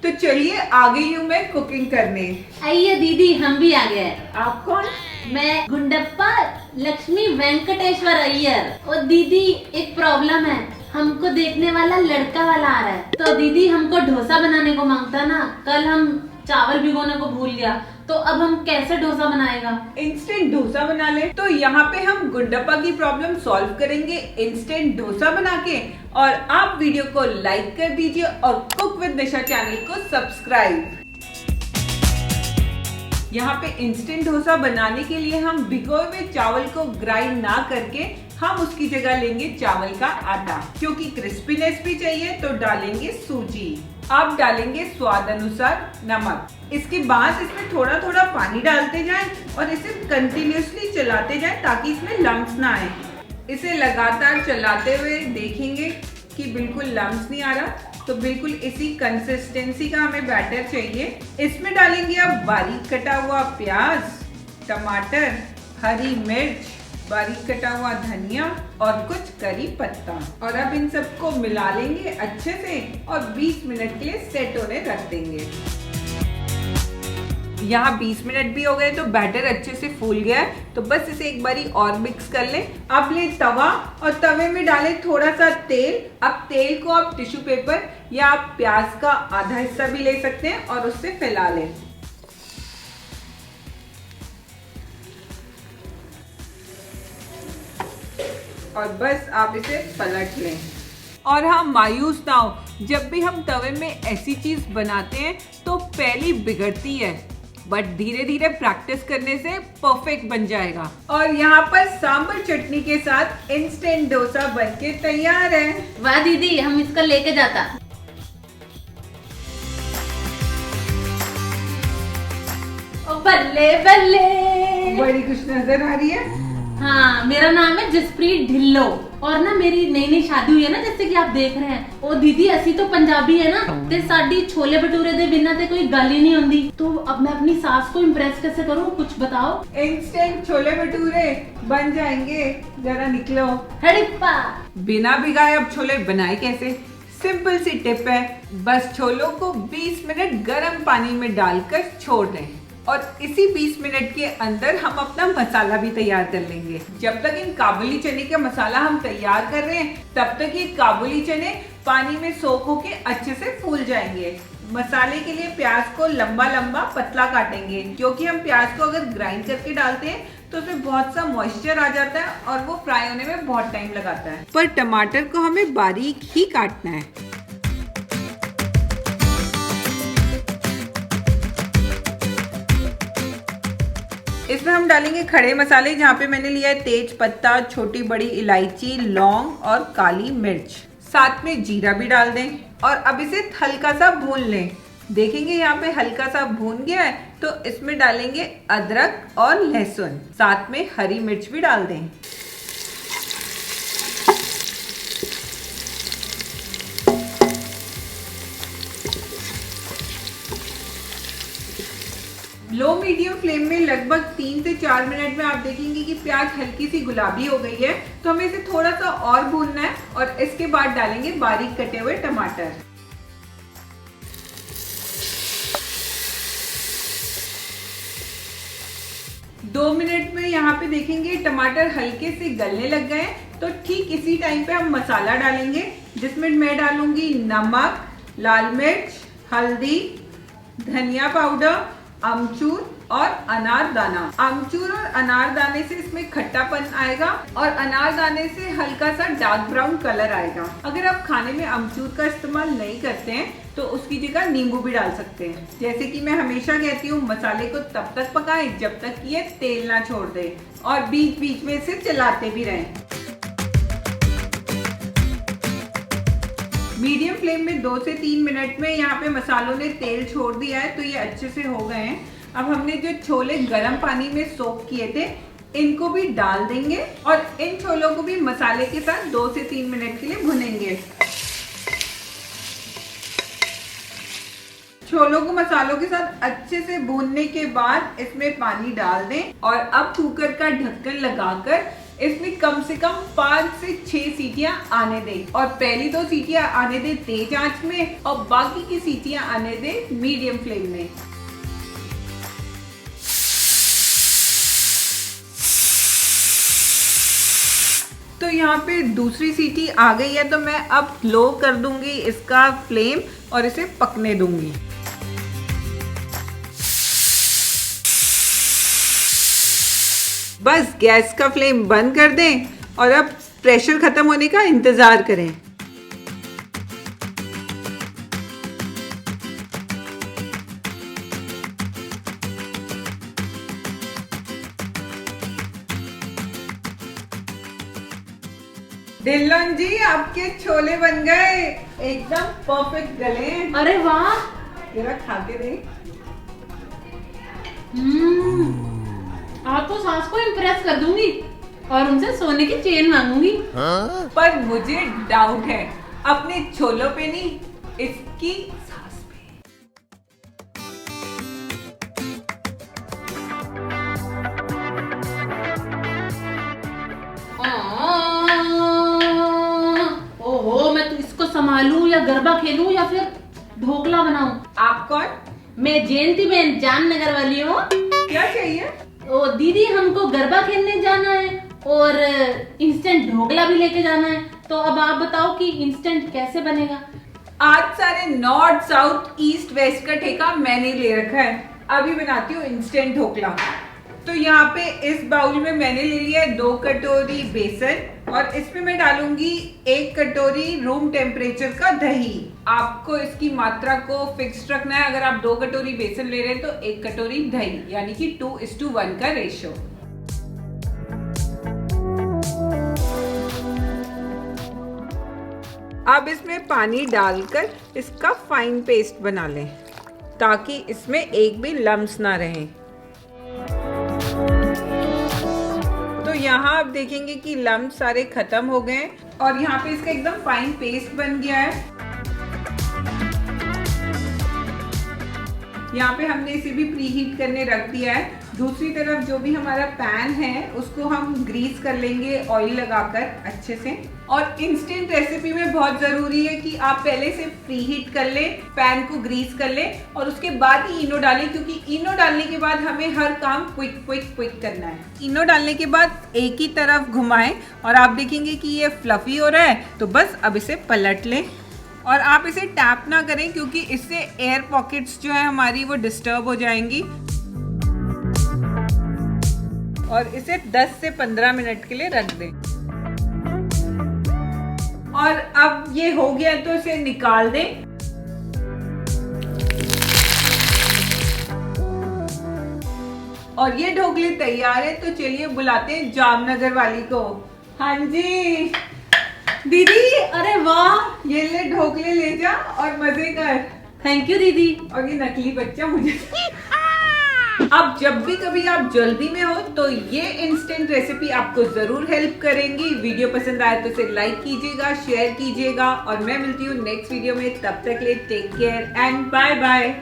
तो चलिए आ गई हूँ मैं कुकिंग करने। आइए दीदी, हम भी आ गए। आप कौन? मैं गुंडप्पा लक्ष्मी वेंकटेश्वर अय्यर। और दीदी एक प्रॉब्लम है, हमको देखने वाला लड़का वाला आ रहा है। तो दीदी हमको डोसा बनाने को मांगता ना। कल हम चावल भिगोने को भूल गया, तो अब हम कैसे डोसा बनाएगा? इंस्टेंट डोसा बना ले। तो यहाँ पे हम गुंडप्पा की प्रॉब्लम सॉल्व करेंगे इंस्टेंट डोसा बना के। और आप वीडियो को लाइक कर दीजिए और कुक विद निशा चैनल को सब्सक्राइब। यहाँ पे इंस्टेंट डोसा बनाने के लिए हम भिगोए हुए चावल को ग्राइंड ना करके हम उसकी जगह लेंगे चावल का आटा। क्योंकि क्रिस्पीनेस भी चाहिए तो डालेंगे सूजी। आप डालेंगे स्वाद अनुसार नमक। इसके बाद इसमें थोड़ा थोड़ा पानी डालते जाएं और इसे कंटिन्यूअसली चलाते जाएं ताकि इसमें लम्प्स ना आए। इसे लगातार चलाते हुए देखेंगे कि बिल्कुल लम्प्स नहीं आ रहा। तो बिल्कुल इसी कंसिस्टेंसी का हमें बैटर चाहिए। इसमें डालेंगे अब बारीक कटा हुआ प्याज, टमाटर, हरी मिर्च, बारीक कटा हुआ धनिया और कुछ करी पत्ता। और अब इन सबको मिला लेंगे अच्छे से और 20 मिनट के लिए सेट होने रख देंगे। यहाँ 20 मिनट भी हो गए तो बैटर अच्छे से फूल गया है। तो बस इसे एक बारी और मिक्स कर ले। अब ले तवा और तवे में डाले थोड़ा सा तेल। अब तेल को आप टिश्यू पेपर या आप प्याज का आधा हिस्सा भी ले सकते हैं और उससे फैला लें। और बस आप इसे पलट लें। और हाँ, मायूस ना हो, जब भी हम तवे में ऐसी चीज बनाते हैं तो पहली बिगड़ती है, बट धीरे धीरे प्रैक्टिस करने से परफेक्ट बन जाएगा। और यहाँ पर सांभर चटनी के साथ इंस्टेंट डोसा बनके तैयार है। वाह दीदी, हम इसका लेके जाता। ओ बल्ले बल्ले, बड़ी खुश नजर आ रही है। हाँ, मेरा नाम है जसप्रीत ढिल्लो। और ना मेरी नई नई शादी हुई है ना, जैसे कि आप देख रहे हैं। ओ दीदी, असी तो पंजाबी है ना, ते साडी छोले भटूरे दे बिना ते कोई गल ही नहीं होंदी। तो अब मैं अपनी सास को इम्प्रेस कैसे करूँ, कुछ बताओ। इंस्टेंट छोले भटूरे बन जाएंगे, जरा निकलो। हड़प्पा। बिना भिगाए अब छोले बनाए कैसे? सिंपल सी टिप है, बस छोलों को 20 मिनट गर्म पानी में डालकर छोड़ दें और इसी 20 मिनट के अंदर हम अपना मसाला भी तैयार कर लेंगे। जब तक इन काबुली चने का मसाला हम तैयार कर रहे हैं, तब तक ये काबुली चने पानी में सोख होके अच्छे से फूल जाएंगे। मसाले के लिए प्याज को लंबा लंबा पतला काटेंगे, क्योंकि हम प्याज को अगर ग्राइंड करके डालते हैं तो उसमें बहुत सा मॉइस्चर आ जाता है और वो फ्राई होने में बहुत टाइम लगाता है। पर टमाटर को हमें बारीक ही काटना है। इसमें हम डालेंगे खड़े मसाले, जहाँ पे मैंने लिया है तेज पत्ता, छोटी बड़ी इलायची, लौंग और काली मिर्च। साथ में जीरा भी डाल दें और अब इसे हल्का सा भून लें। देखेंगे यहाँ पे हल्का सा भून गया है तो इसमें डालेंगे अदरक और लहसुन। साथ में हरी मिर्च भी डाल दें। लो मीडियम फ्लेम में लगभग 3 से 4 मिनट में आप देखेंगे कि प्याज हल्की सी गुलाबी हो गई है। तो हमें इसे थोड़ा सा और भूनना है और इसके बाद डालेंगे बारीक कटे हुए टमाटर। दो मिनट में यहाँ पे देखेंगे टमाटर हल्के से गलने लग गए। तो ठीक इसी टाइम पे हम मसाला डालेंगे, जिसमें मैं डालूंगी नमक, लाल मिर्च, हल्दी, धनिया पाउडर, अमचूर और अनारदाना। अमचूर और अनारदाने से इसमें खट्टापन आएगा और अनारदाने से हल्का सा डार्क ब्राउन कलर आएगा। अगर आप खाने में अमचूर का इस्तेमाल नहीं करते हैं तो उसकी जगह नींबू भी डाल सकते हैं। जैसे कि मैं हमेशा कहती हूँ, मसाले को तब तक पकाएं जब तक ये तेल ना छोड़ दे और बीच बीच में इसे चलाते भी रहें। मीडियम फ्लेम में 2 से 3 मिनट में यहाँ पे मसालों ने तेल छोड़ दिया है, तो ये अच्छे से हो गए हैं। अब हमने जो छोले गर्म पानी में सोक किए थे, इनको भी डाल देंगे और इन छोलों को भी मसाले के साथ 2 से 3 मिनट के लिए भुनेंगे। छोलों को मसालों के साथ अच्छे से भूनने के बाद इसमें पानी डाल दें और अब कुकर का ढक्कन लगाकर इसमें कम से कम 5 से 6 सीटियां आने दे और पहली 2 सीटियां आने दे तेज आंच में और बाकी की सीटियां आने दे मीडियम फ्लेम में। तो यहाँ पे दूसरी सीटी आ गई है तो मैं अब लो कर दूंगी इसका फ्लेम और इसे पकने दूंगी। बस गैस का फ्लेम बंद कर दें और अब प्रेशर खत्म होने का इंतजार करें। दिल्लन जी आपके छोले बन गए, एकदम परफेक्ट गले। अरे वाह, जरा खा के दे। आप तो सास को इम्प्रेस कर दूंगी और उनसे सोने की चेन मांगूंगी। पर मुझे डाउट है अपने छोलों पे नहीं, इसकी सास पे। ओहो, मैं तो इसको संभालूं या गरबा खेलूं या फिर ढोकला बनाऊं? आप कौन? मैं जयंती बहन जामनगर वाली हूँ। क्या चाहिए? ओ दीदी, हमको गरबा खेलने जाना है और इंस्टेंट ढोकला भी लेके जाना है। तो अब आप बताओ कि इंस्टेंट कैसे बनेगा? आज सारे नॉर्थ साउथ ईस्ट वेस्ट का ठेका मैंने ले रखा है। अभी बनाती हूँ इंस्टेंट ढोकला। तो यहाँ पे इस बाउल में मैंने ले लिया है 2 कटोरी बेसन और इसमें मैं डालूंगी 1 कटोरी रूम टेम्परेचर का दही। आपको इसकी मात्रा को फिक्स रखना है। अगर आप 2 कटोरी बेसन ले रहे हैं तो 1 कटोरी दही, यानी कि 2:1 का रेशियो। अब इसमें पानी डालकर इसका फाइन पेस्ट बना लें ताकि इसमें एक भी लम्स ना रहे। तो यहाँ आप देखेंगे कि लम्प सारे खत्म हो गए और यहाँ पे इसका एकदम फाइन पेस्ट बन गया है। यहाँ पे हमने इसे भी प्री हीट करने रख दिया है। दूसरी तरफ जो भी हमारा पैन है उसको हम ग्रीस कर लेंगे ऑयल लगाकर अच्छे से। और इंस्टेंट रेसिपी में बहुत जरूरी है कि आप पहले से प्री हीट कर लें, पैन को ग्रीस कर लें और उसके बाद ही इनो डालें, क्योंकि इनो डालने के बाद हमें हर काम क्विक करना है। इनो डालने के बाद एक ही तरफ घुमाएं और आप देखेंगे कि ये फ्लफी हो रहा है। तो बस अब इसे पलट लें और आप इसे टैप ना करें क्योंकि इससे एयर पॉकेट्स जो है हमारी वो डिस्टर्ब हो जाएंगी। और इसे 10 से 15 मिनट के लिए रख दें। और अब ये हो गया तो इसे निकाल दें। और ये ढोकले तैयार है। तो चलिए बुलाते हैं जामनगर वाली को। हाँ जी दीदी। अरे वाह, ये ले ढोकले ले जा और मजे कर। थैंक यू दीदी। और ये नकली बच्चा मुझे अब जब भी कभी आप जल्दी में हो तो ये इंस्टेंट रेसिपी आपको जरूर हेल्प करेंगी। वीडियो पसंद आए तो इसे लाइक कीजिएगा, शेयर कीजिएगा और मैं मिलती हूँ नेक्स्ट वीडियो में। तब तक ले take care and bye bye.